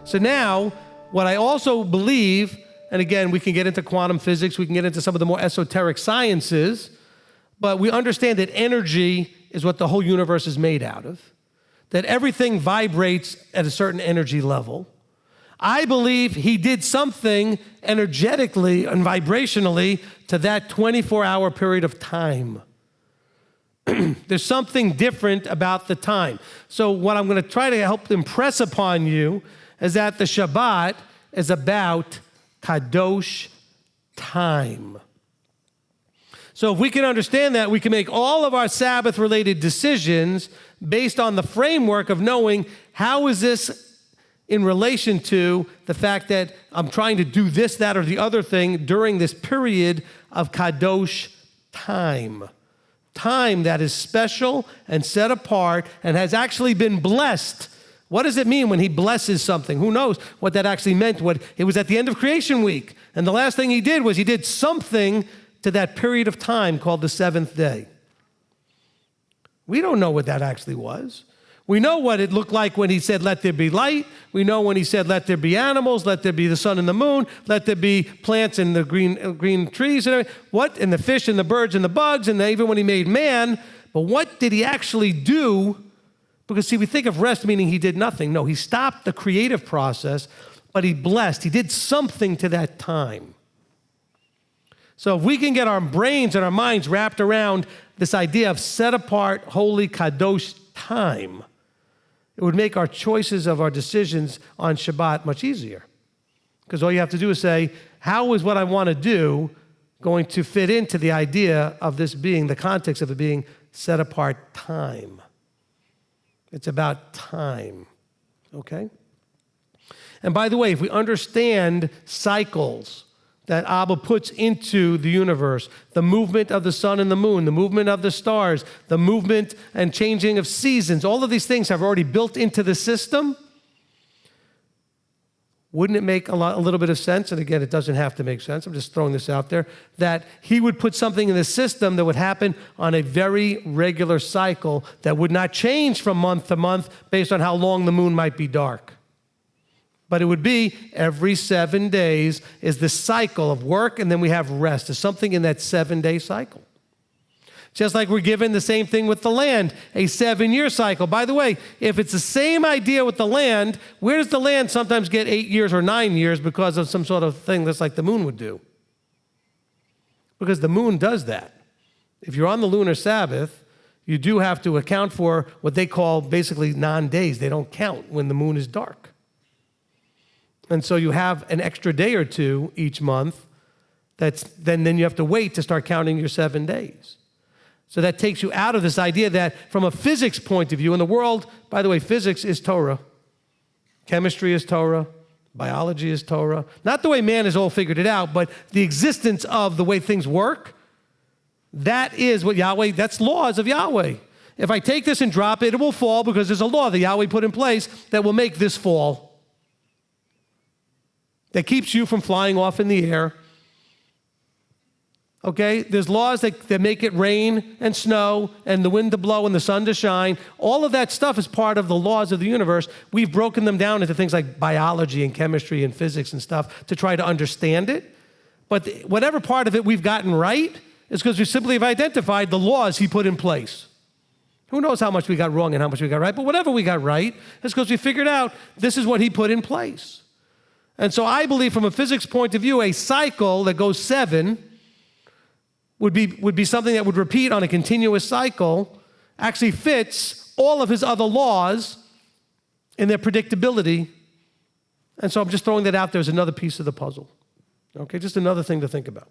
So now, what I also believe, and again, we can get into quantum physics, we can get into some of the more esoteric sciences, but we understand that energy is what the whole universe is made out of, that everything vibrates at a certain energy level. I believe he did something energetically and vibrationally to that 24-hour period of time. There's something different about the time. So what I'm going to try to help impress upon you is that the Shabbat is about Kadosh Time. So if we can understand that, we can make all of our Sabbath-related decisions based on the framework of knowing how is this in relation to the fact that I'm trying to do this, that, or the other thing during this period of Kadosh Time. Time that is special and set apart and has actually been blessed. What does it mean when he blesses something? Who knows what that actually meant? It was at the end of creation week. And the last thing he did was he did something to that period of time called the seventh day. We don't know what that actually was. We know what it looked like when he said, let there be light. We know when he said, let there be animals, let there be the sun and the moon, let there be plants and the green trees and everything. What? And the fish and the birds and the bugs, and even when he made man. But what did he actually do? Because see, we think of rest meaning he did nothing. No, he stopped the creative process, but he blessed. He did something to that time. So if we can get our brains and our minds wrapped around this idea of set apart, holy, kadosh time, it would make our choices of our decisions on Shabbat much easier. Because all you have to do is say, how is what I want to do going to fit into the idea of this being, the context of it being set apart time? It's about time, okay? And by the way, if we understand cycles that Abba puts into the universe, the movement of the sun and the moon, the movement of the stars, the movement and changing of seasons, all of these things have already built into the system. Wouldn't it make a little bit of sense? And again, it doesn't have to make sense. I'm just throwing this out there, that he would put something in the system that would happen on a very regular cycle that would not change from month to month based on how long the moon might be dark. But it would be every 7 days is the cycle of work, and then we have rest. There's something in that 7-day cycle. Just like we're given the same thing with the land, a 7-year cycle. By the way, if it's the same idea with the land, where does the land sometimes get 8 years or 9 years because of some sort of thing that's like the moon would do? Because the moon does that. If you're on the lunar Sabbath, you do have to account for what they call basically non-days. They don't count when the moon is dark. And so you have an extra day or two each month. Then you have to wait to start counting your 7 days. So that takes you out of this idea that from a physics point of view, in the world, by the way, physics is Torah. Chemistry is Torah. Biology is Torah. Not the way man has all figured it out, but the existence of the way things work, that is what Yahweh, that's laws of Yahweh. If I take this and drop it, it will fall because there's a law that Yahweh put in place that will make this fall. That keeps you from flying off in the air. Okay? There's laws that make it rain and snow and the wind to blow and the sun to shine. All of that stuff is part of the laws of the universe. We've broken them down into things like biology and chemistry and physics and stuff to try to understand it. But whatever part of it we've gotten right is because we simply have identified the laws he put in place. Who knows how much we got wrong and how much we got right, but whatever we got right is because we figured out this is what he put in place. And so I believe from a physics point of view, a cycle that goes 7 would be something that would repeat on a continuous cycle, actually fits all of his other laws in their predictability. And so I'm just throwing that out there as another piece of the puzzle. Okay, just another thing to think about.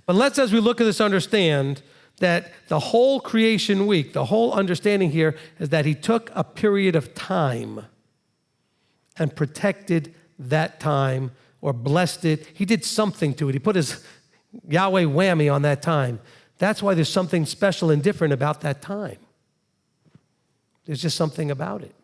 But let's, as we look at this, understand that the whole creation week, the whole understanding here is that he took a period of time and protected that time or blessed it. He did something to it. He put his Yahweh whammy on that time. That's why there's something special and different about that time. There's just something about it.